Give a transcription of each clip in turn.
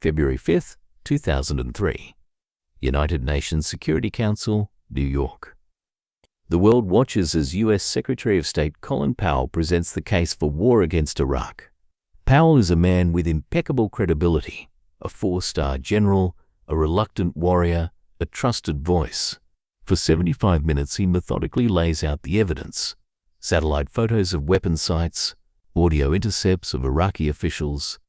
February 5, 2003. United Nations Security Council, New York. The world watches as U.S. Secretary of State Colin Powell presents the case for war against Iraq. Powell is a man with impeccable credibility, a four-star general, a reluctant warrior, a trusted voice. For 75 minutes he methodically lays out the evidence: satellite photos of weapon sites, audio intercepts of Iraqi officials,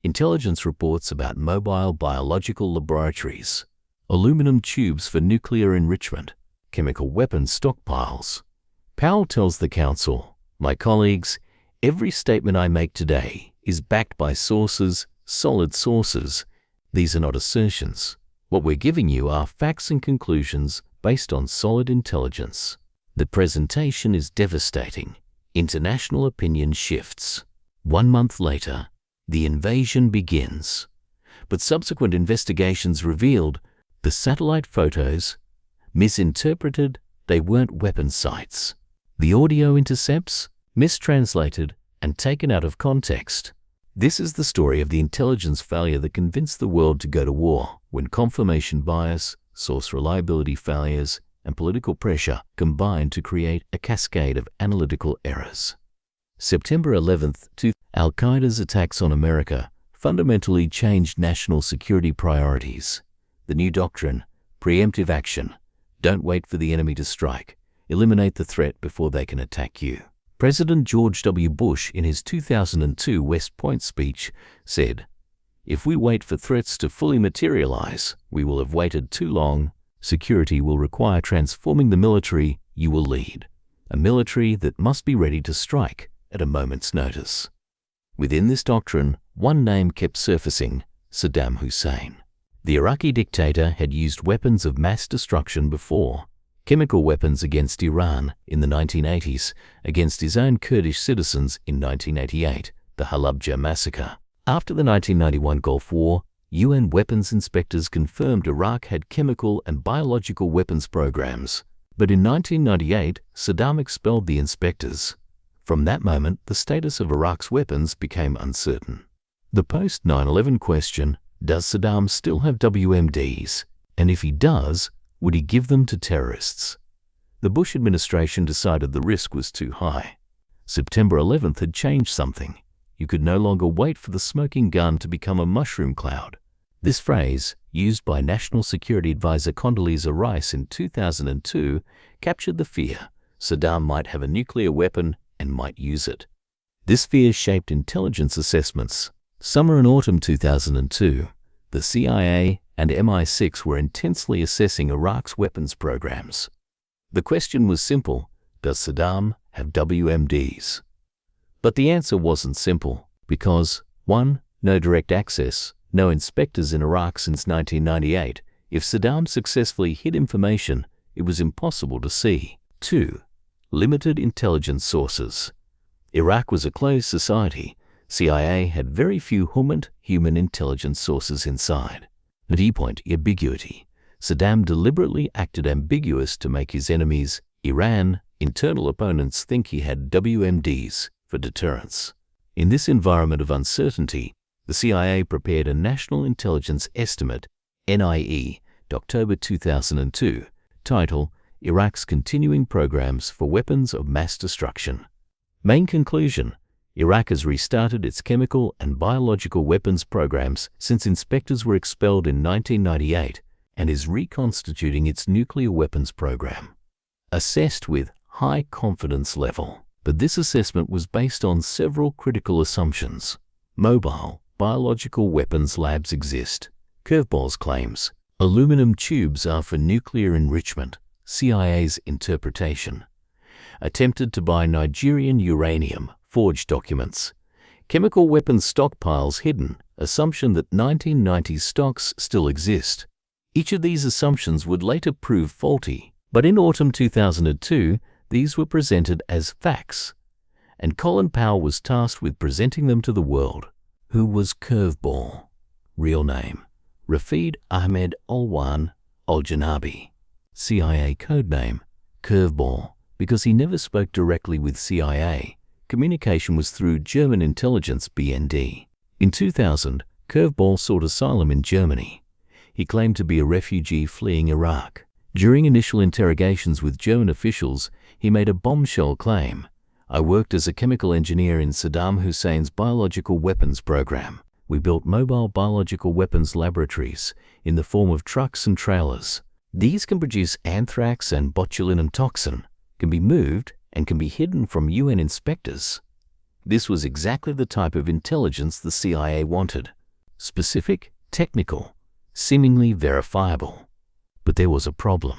intelligence reports about mobile biological laboratories, aluminum tubes for nuclear enrichment, chemical weapons stockpiles. Powell tells the Council, "My colleagues, every statement I make today is backed by sources, solid sources. These are not assertions. What we're giving you are facts and conclusions based on solid intelligence." The presentation is devastating. International opinion shifts. 1 month later, the invasion begins. But subsequent investigations revealed the satellite photos misinterpreted. They weren't weapon sites. The audio intercepts mistranslated and taken out of context. This is the story of the intelligence failure that convinced the world to go to war, when confirmation bias, source reliability failures, and political pressure combined to create a cascade of analytical errors. September 11th, Al-Qaeda's attacks on America fundamentally changed national security priorities. The new doctrine, preemptive action, don't wait for the enemy to strike, eliminate the threat before they can attack you. President George W. Bush, in his 2002 West Point speech, said, "If we wait for threats to fully materialize, we will have waited too long. Security will require transforming the military you will lead, a military that must be ready to strike at a moment's notice." Within this doctrine, one name kept surfacing: Saddam Hussein. The Iraqi dictator had used weapons of mass destruction before: chemical weapons against Iran in the 1980s, against his own Kurdish citizens in 1988, the Halabja massacre. After the 1991 Gulf War, UN weapons inspectors confirmed Iraq had chemical and biological weapons programs. But in 1998, Saddam expelled the inspectors. From that moment, the status of Iraq's weapons became uncertain. The post-9/11 question: does Saddam still have WMDs? And if he does, would he give them to terrorists? The Bush administration decided the risk was too high. September 11th had changed something. You could no longer wait for the smoking gun to become a mushroom cloud. This phrase, used by National Security Advisor Condoleezza Rice in 2002, captured the fear Saddam might have a nuclear weapon and might use it. This fear shaped intelligence assessments. Summer and autumn 2002, the CIA and MI6 were intensely assessing Iraq's weapons programs. The question was simple: does Saddam have WMDs? But the answer wasn't simple, because 1. No direct access, no inspectors in Iraq since 1998. If Saddam successfully hid information, it was impossible to see. 2. Limited intelligence sources. Iraq was a closed society. CIA had very few human intelligence sources inside. Viewpoint ambiguity. Saddam deliberately acted ambiguous to make his enemies, Iran, internal opponents, think he had WMDs for deterrence. In this environment of uncertainty, the CIA prepared a National Intelligence Estimate, NIE, October 2002, titled Iraq's Continuing Programs for Weapons of Mass Destruction. Main conclusion: Iraq has restarted its chemical and biological weapons programs since inspectors were expelled in 1998 and is reconstituting its nuclear weapons program. Assessed with high confidence level. But this assessment was based on several critical assumptions. Mobile biological weapons labs exist. Curveball's claims. Aluminum tubes are for nuclear enrichment. CIA's interpretation. Attempted to buy Nigerian uranium. Forged documents. Chemical weapons stockpiles hidden. Assumption that 1990s stocks still exist. Each of these assumptions would later prove faulty. But in autumn 2002, these were presented as facts, and Colin Powell was tasked with presenting them to the world. Who was Curveball? Real name: Rafid Ahmed Alwan Al-Janabi. CIA codename: Curveball. Because he never spoke directly with CIA, communication was through German intelligence BND. In 2000, Curveball sought asylum in Germany. He claimed to be a refugee fleeing Iraq. During initial interrogations with German officials, he made a bombshell claim. "I worked as a chemical engineer in Saddam Hussein's biological weapons program. We built mobile biological weapons laboratories in the form of trucks and trailers. These can produce anthrax and botulinum toxin, can be moved, and can be hidden from UN inspectors." This was exactly the type of intelligence the CIA wanted. Specific, technical, seemingly verifiable. But there was a problem.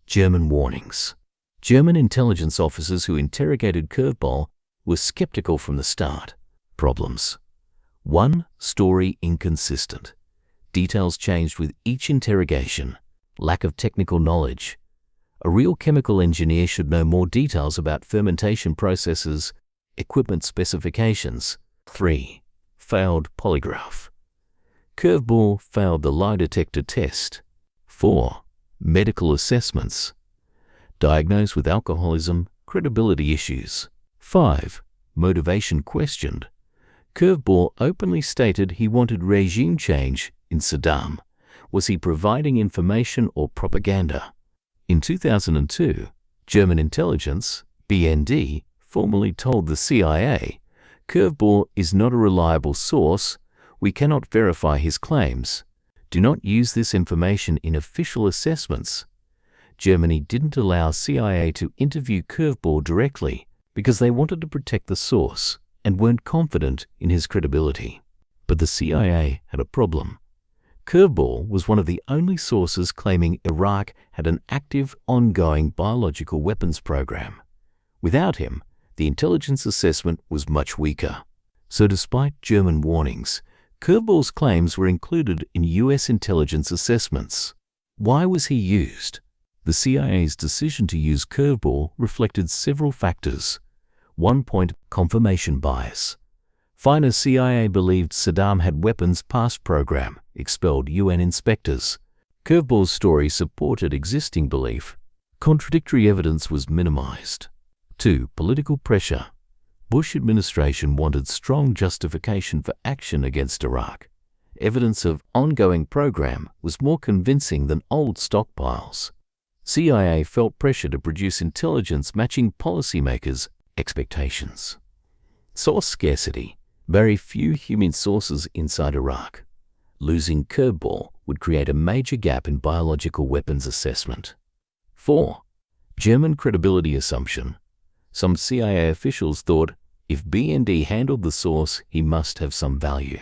German warnings. German intelligence officers who interrogated Curveball were skeptical from the start. Problems. 1. Story inconsistent. Details changed with each interrogation. Lack of technical knowledge. A real chemical engineer should know more details about fermentation processes, equipment specifications. 3. Failed polygraph. Curveball failed the lie detector test. 4. Medical assessments. Diagnosed with alcoholism, credibility issues. 5. Motivation questioned. Curveball openly stated he wanted regime change in Saddam. Was he providing information or propaganda? In 2002, German intelligence, BND, formally told the CIA, "Curveball is not a reliable source. We cannot verify his claims. Do not use this information in official assessments." Germany didn't allow CIA to interview Curveball directly because they wanted to protect the source and weren't confident in his credibility. But the CIA had a problem. Curveball was one of the only sources claiming Iraq had an active, ongoing biological weapons program. Without him, the intelligence assessment was much weaker. So despite German warnings, Curveball's claims were included in US intelligence assessments. Why was he used? The CIA's decision to use Curveball reflected several factors. 1. Confirmation bias. Finer CIA believed Saddam had weapons past program, expelled UN inspectors. Curveball's story supported existing belief. Contradictory evidence was minimized. 2. Political pressure. Bush administration wanted strong justification for action against Iraq. Evidence of ongoing program was more convincing than old stockpiles. CIA felt pressure to produce intelligence matching policymakers' expectations. Source scarcity. Very few human sources inside Iraq. Losing Curveball would create a major gap in biological weapons assessment. 4. German credibility assumption. Some CIA officials thought if BND handled the source, he must have some value.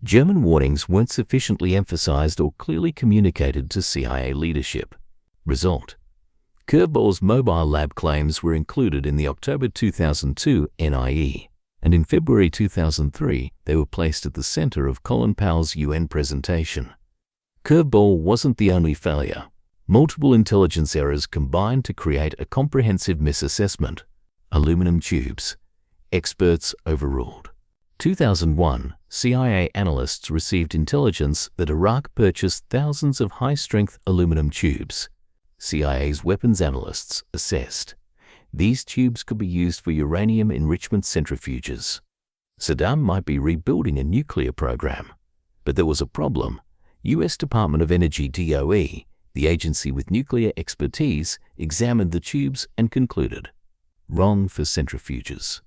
German warnings weren't sufficiently emphasized or clearly communicated to CIA leadership. Result. Curveball's mobile lab claims were included in the October 2002 NIE, and in February 2003 they were placed at the center of Colin Powell's UN presentation. Curveball wasn't the only failure. Multiple intelligence errors combined to create a comprehensive misassessment. Aluminum tubes. Experts overruled. 2001, CIA analysts received intelligence that Iraq purchased thousands of high-strength aluminum tubes. CIA's weapons analysts assessed. These tubes could be used for uranium enrichment centrifuges. Saddam might be rebuilding a nuclear program. But there was a problem. U.S. Department of Energy DOE, the agency with nuclear expertise, examined the tubes and concluded. Wrong for centrifuges.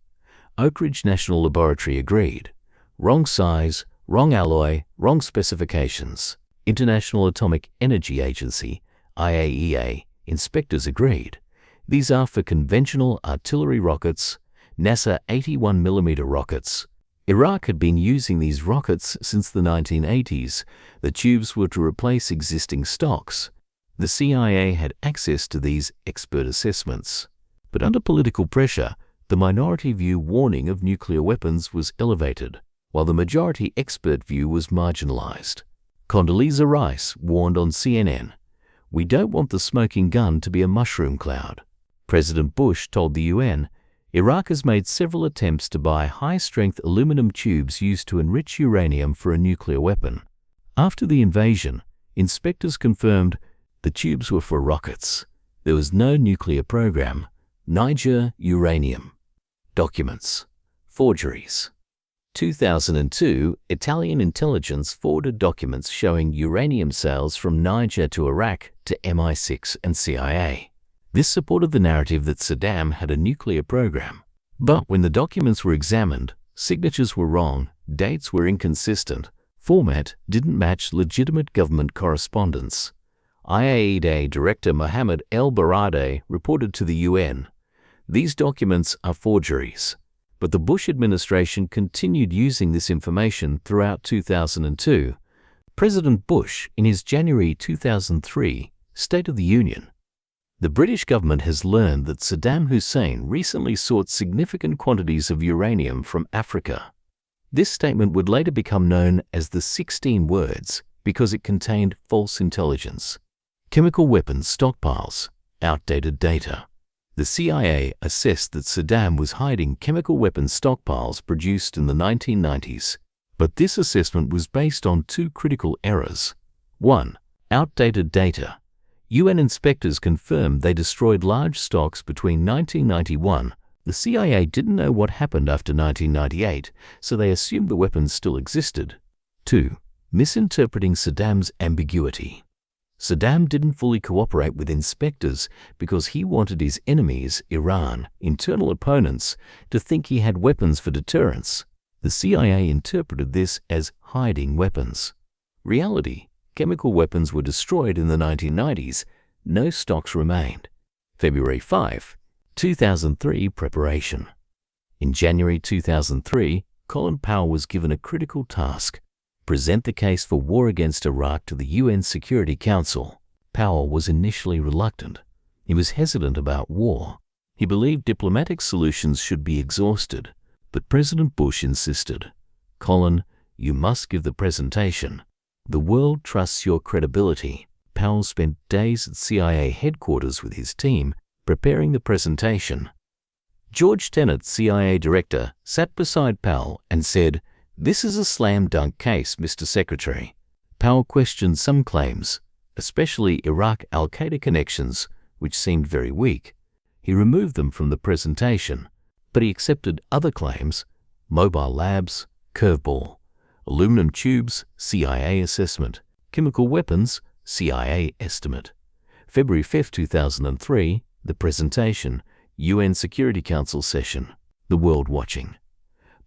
Oak Ridge National Laboratory agreed. Wrong size, wrong alloy, wrong specifications. International Atomic Energy Agency, IAEA, inspectors agreed. These are for conventional artillery rockets, NASA 81mm rockets. Iraq had been using these rockets since the 1980s. The tubes were to replace existing stocks. The CIA had access to these expert assessments. But under political pressure, the minority view warning of nuclear weapons was elevated, while the majority expert view was marginalized. Condoleezza Rice warned on CNN, "We don't want the smoking gun to be a mushroom cloud." President Bush told the UN, Iraq has made several attempts to buy high-strength aluminum tubes used to enrich uranium for a nuclear weapon. After the invasion, inspectors confirmed the tubes were for rockets. There was no nuclear program. Niger uranium. Documents. Forgeries. 2002, Italian intelligence forwarded documents showing uranium sales from Niger to Iraq to MI6 and CIA. This supported the narrative that Saddam had a nuclear program. But when the documents were examined, signatures were wrong, dates were inconsistent, format didn't match legitimate government correspondence. IAEA Director Mohammed El Baradei reported to the UN, "These documents are forgeries." But the Bush administration continued using this information throughout 2002. President Bush, in his January 2003 State of the Union, "The British government has learned that Saddam Hussein recently sought significant quantities of uranium from Africa." This statement would later become known as the 16 words because it contained false intelligence. Chemical weapons stockpiles, outdated data. The CIA assessed that Saddam was hiding chemical weapons stockpiles produced in the 1990s, but this assessment was based on two critical errors. 1. Outdated data. UN inspectors confirmed they destroyed large stocks between 1991. The CIA didn't know what happened after 1998, so they assumed the weapons still existed. 2. Misinterpreting Saddam's ambiguity. Saddam didn't fully cooperate with inspectors because he wanted his enemies, Iran, internal opponents, to think he had weapons for deterrence. The CIA interpreted this as hiding weapons. Reality: chemical weapons were destroyed in the 1990s. No stocks remained. February 5, 2003 preparation. In January 2003, Colin Powell was given a critical task: present the case for war against Iraq to the UN Security Council. Powell was initially reluctant. He was hesitant about war. He believed diplomatic solutions should be exhausted. But President Bush insisted, "Colin, you must give the presentation. The world trusts your credibility." Powell spent days at CIA headquarters with his team preparing the presentation. George Tenet, CIA director, sat beside Powell and said, "This is a slam-dunk case, Mr. Secretary." Powell questioned some claims, especially Iraq al-Qaeda connections, which seemed very weak. He removed them from the presentation, but he accepted other claims: mobile labs, Curveball; aluminum tubes, CIA assessment; chemical weapons, CIA estimate. February 5, 2003, the presentation, UN Security Council session, the world watching.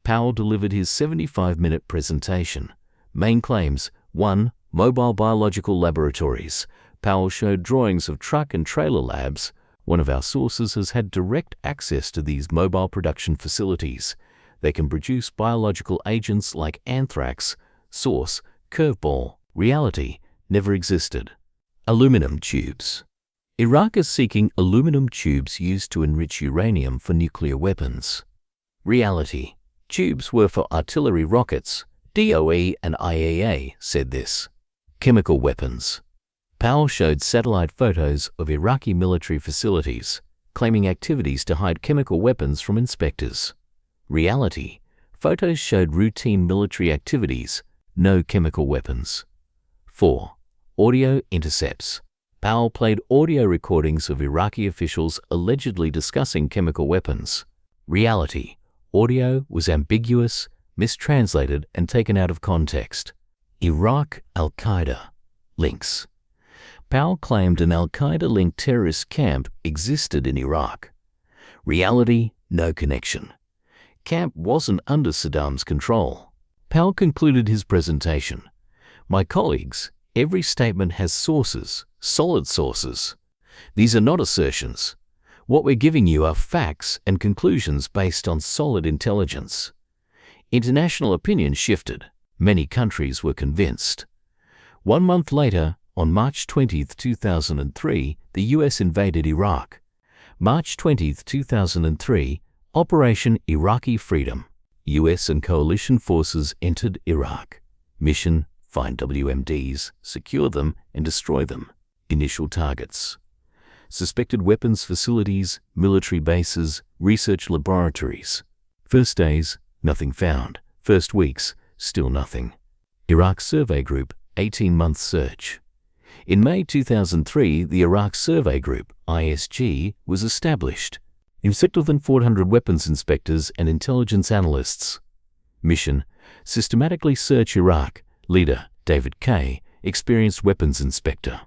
Powell delivered his 75-minute presentation. Main claims: 1. Mobile biological laboratories. Powell showed drawings of truck and trailer labs. One of our sources has had direct access to these mobile production facilities. They can produce biological agents like anthrax. Source: Curveball. Reality: never existed. Aluminum tubes. Iraq is seeking aluminum tubes used to enrich uranium for nuclear weapons. Reality: tubes were for artillery rockets. DOE and IAEA said this. Chemical weapons. Powell showed satellite photos of Iraqi military facilities, claiming activities to hide chemical weapons from inspectors. Reality: photos showed routine military activities, no chemical weapons. 4. Audio intercepts. Powell played audio recordings of Iraqi officials allegedly discussing chemical weapons. Reality: audio was ambiguous, mistranslated, and taken out of context. Iraq al-Qaeda links. Powell claimed an al-Qaeda-linked terrorist camp existed in Iraq. Reality: no connection. Camp wasn't under Saddam's control. Powell concluded his presentation. "My colleagues, every statement has sources, solid sources. These are not assertions. What we're giving you are facts and conclusions based on solid intelligence." International opinion shifted. Many countries were convinced. 1 month later, on March 20, 2003, the U.S. invaded Iraq. March 20, 2003, Operation Iraqi Freedom. U.S. and coalition forces entered Iraq. Mission: find WMDs, secure them, and destroy them. Initial targets: suspected weapons facilities, military bases, research laboratories. First days, nothing found. First weeks, still nothing. Iraq Survey Group, 18-month search. In May 2003, the Iraq Survey Group, ISG, was established. Inspected than 400 weapons inspectors and intelligence analysts. Mission: systematically search Iraq. Leader: David K., experienced weapons inspector.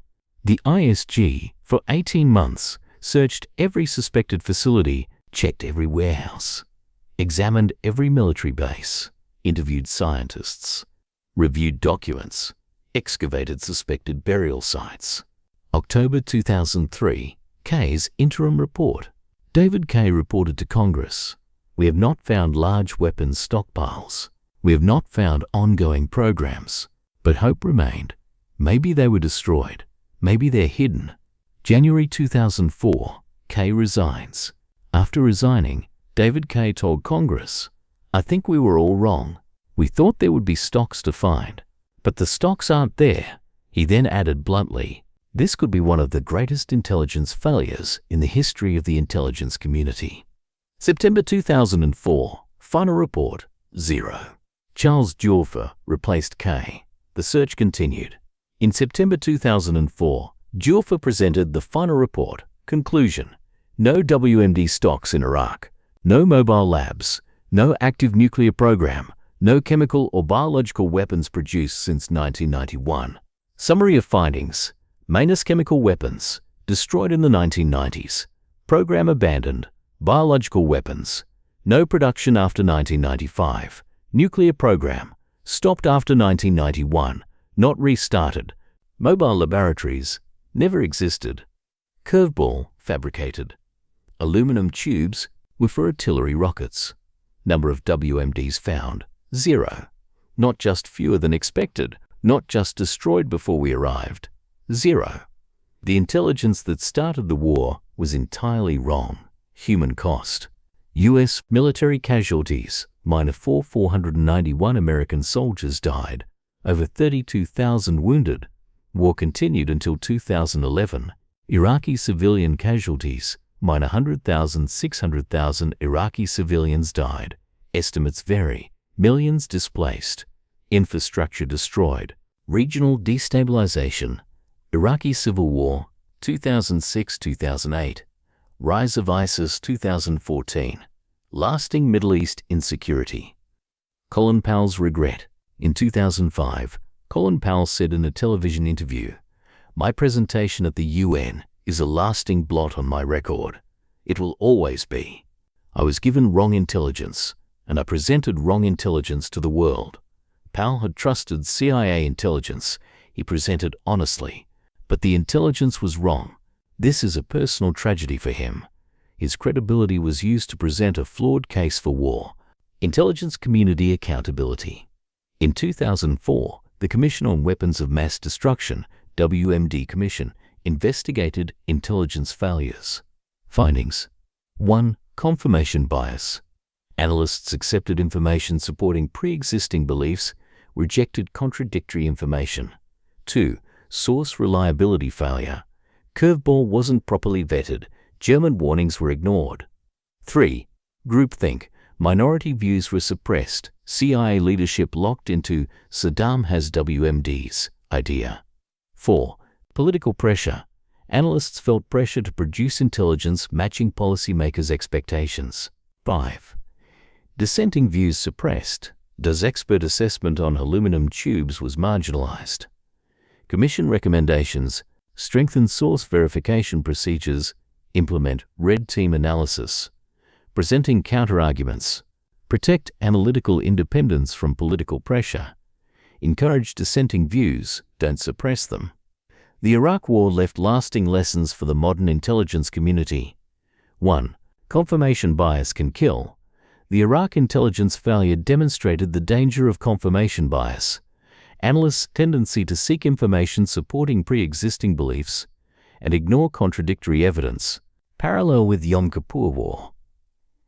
The ISG, for 18 months, searched every suspected facility, checked every warehouse, examined every military base, interviewed scientists, reviewed documents, excavated suspected burial sites. October 2003, K's interim report. David K. reported to Congress, "We have not found large weapons stockpiles. We have not found ongoing programs, but hope remained. Maybe they were destroyed. Maybe they're hidden." January 2004, K resigns. After resigning, David K. told Congress, "I think we were all wrong. We thought there would be stocks to find, but the stocks aren't there." He then added bluntly, "This could be one of the greatest intelligence failures in the history of the intelligence community." September 2004, final report, 0. Charles Djorfa replaced K. The search continued. In September 2004, Djorfa presented the final report. Conclusion: no WMD stocks in Iraq, no mobile labs, no active nuclear program, no chemical or biological weapons produced since 1991. Summary of findings: Mainus chemical weapons, destroyed in the 1990s. Program abandoned. Biological weapons, no production after 1995. Nuclear program, stopped after 1991, not restarted. Mobile laboratories, never existed. Curveball, fabricated. Aluminum tubes were for artillery rockets. Number of WMDs found, 0. Not just fewer than expected, not just destroyed before we arrived, 0. The intelligence that started the war was entirely wrong. Human cost: U.S. military casualties, -491 American soldiers died, over 32,000 wounded. War continued until 2011. Iraqi civilian casualties, -100,000, 600,000 Iraqi civilians died. Estimates vary. Millions displaced. Infrastructure destroyed. Regional destabilization. Iraqi Civil War, 2006-2008. Rise of ISIS, 2014. Lasting Middle East insecurity. Colin Powell's regret. In 2005, Colin Powell said in a television interview, "My presentation at the UN is a lasting blot on my record. It will always be. I was given wrong intelligence, and I presented wrong intelligence to the world." Powell had trusted CIA intelligence. He presented honestly, but the intelligence was wrong. This is a personal tragedy for him. His credibility was used to present a flawed case for war. Intelligence community accountability. In 2004, the Commission on Weapons of Mass Destruction, WMD Commission, investigated intelligence failures. Findings: 1. Confirmation bias. Analysts accepted information supporting pre-existing beliefs, rejected contradictory information. 2. Source reliability failure. Curveball wasn't properly vetted. German warnings were ignored. 3. Groupthink. Minority views were suppressed. CIA leadership locked into "Saddam has WMDs" idea. 4. Political pressure. Analysts felt pressure to produce intelligence matching policymakers' expectations. 5. Dissenting views suppressed. Does expert assessment on aluminum tubes was marginalized. Commission recommendations: strengthen source verification procedures, implement red team analysis, presenting counterarguments, protect analytical independence from political pressure, encourage dissenting views, don't suppress them. The Iraq War left lasting lessons for the modern intelligence community. 1. Confirmation bias can kill. The Iraq intelligence failure demonstrated the danger of confirmation bias. Analysts' tendency to seek information supporting pre-existing beliefs and ignore contradictory evidence, parallel with Yom Kippur War.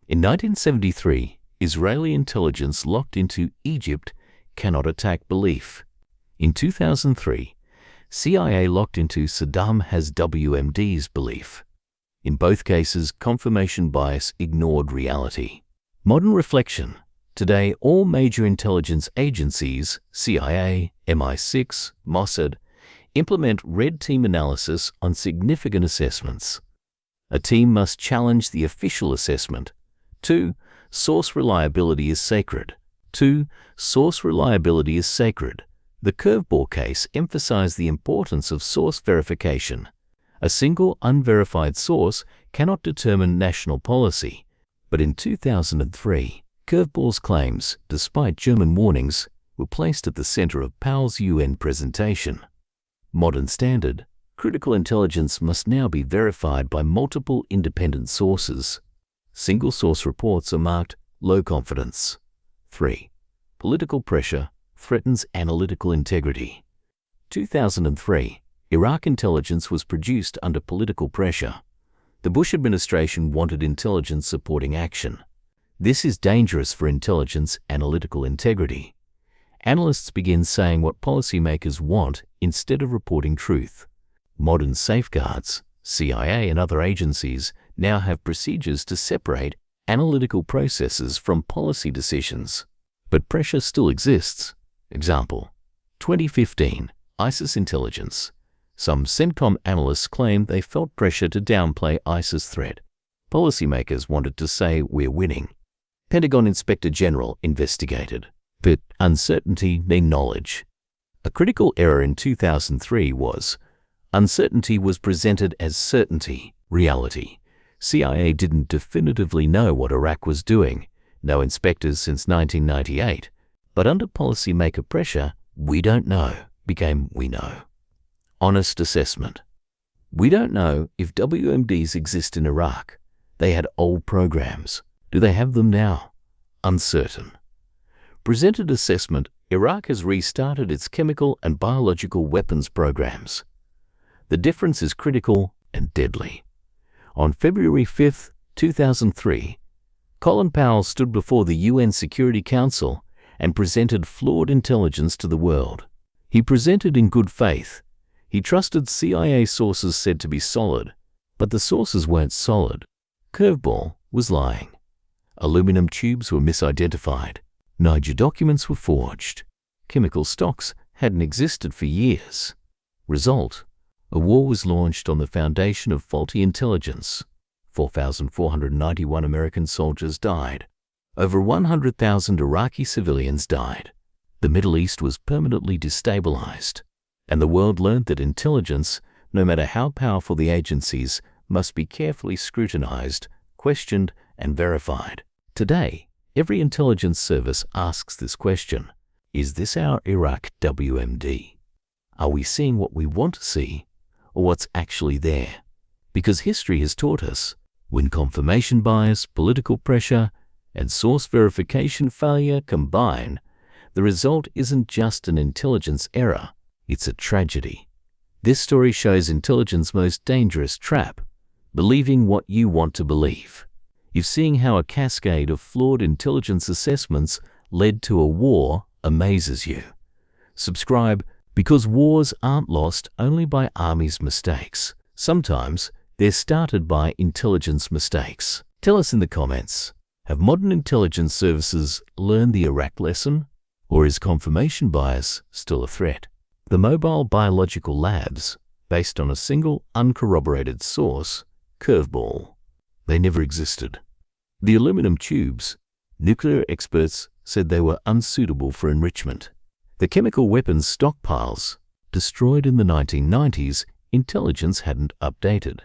In 1973, Israeli intelligence locked into "Egypt cannot attack" belief. In 2003, CIA locked into "Saddam has WMDs" belief. In both cases, confirmation bias ignored reality. Modern reflection. Today, all major intelligence agencies, CIA, MI6, Mossad, implement red team analysis on significant assessments. A team must challenge the official assessment. 2. Source reliability is sacred. 2. Source reliability is sacred. The Curveball case emphasized the importance of source verification. A single unverified source cannot determine national policy. But in 2003, Curveball's claims, despite German warnings, were placed at the center of Powell's UN presentation. Modern standard: critical intelligence must now be verified by multiple independent sources. Single-source reports are marked low confidence. 3. Political pressure threatens analytical integrity. 2003, Iraq intelligence was produced under political pressure. The Bush administration wanted intelligence supporting action. This is dangerous for intelligence analytical integrity. Analysts begin saying what policymakers want instead of reporting truth. Modern safeguards, CIA and other agencies now have procedures to separate analytical processes from policy decisions. But pressure still exists. Example: 2015, ISIS intelligence. Some CENTCOM analysts claimed they felt pressure to downplay ISIS threat. Policymakers wanted to say we're winning. Pentagon Inspector General investigated. But uncertainty means knowledge. A critical error in 2003 was uncertainty was presented as certainty, reality. CIA didn't definitively know what Iraq was doing. No inspectors since 1998. But under policymaker pressure, we don't know became we know. Honest assessment. We don't know if WMDs exist in Iraq. They had old programs. Do they have them now? Uncertain. Presented assessment: Iraq has restarted its chemical and biological weapons programs. The difference is critical and deadly. On February 5, 2003, Colin Powell stood before the UN Security Council and presented flawed intelligence to the world. He presented in good faith. He trusted CIA sources said to be solid, but the sources weren't solid. Curveball was lying. Aluminum tubes were misidentified. Niger documents were forged. Chemical stocks hadn't existed for years. Result: a war was launched on the foundation of faulty intelligence. 4,491 American soldiers died. Over 100,000 Iraqi civilians died. The Middle East was permanently destabilized. And the world learned that intelligence, no matter how powerful the agencies, must be carefully scrutinized, questioned, and verified. Today, every intelligence service asks this question: is this our Iraq WMD? Are we seeing what we want to see, or what's actually there? Because history has taught us, when confirmation bias, political pressure, and source verification failure combine, the result isn't just an intelligence error, it's a tragedy. This story shows intelligence's most dangerous trap: believing what you want to believe. If seeing how a cascade of flawed intelligence assessments led to a war amazes you, subscribe, because wars aren't lost only by armies' mistakes. Sometimes they're started by intelligence mistakes. Tell us in the comments, have modern intelligence services learned the Iraq lesson? Or is confirmation bias still a threat? The mobile biological labs, based on a single uncorroborated source, Curveball, they never existed. The aluminum tubes, nuclear experts said they were unsuitable for enrichment. The chemical weapons stockpiles, destroyed in the 1990s, intelligence hadn't updated.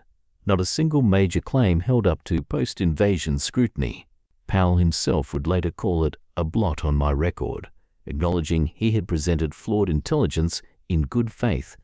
Not a single major claim held up to post-invasion scrutiny. Powell himself would later call it a blot on my record, acknowledging he had presented flawed intelligence in good faith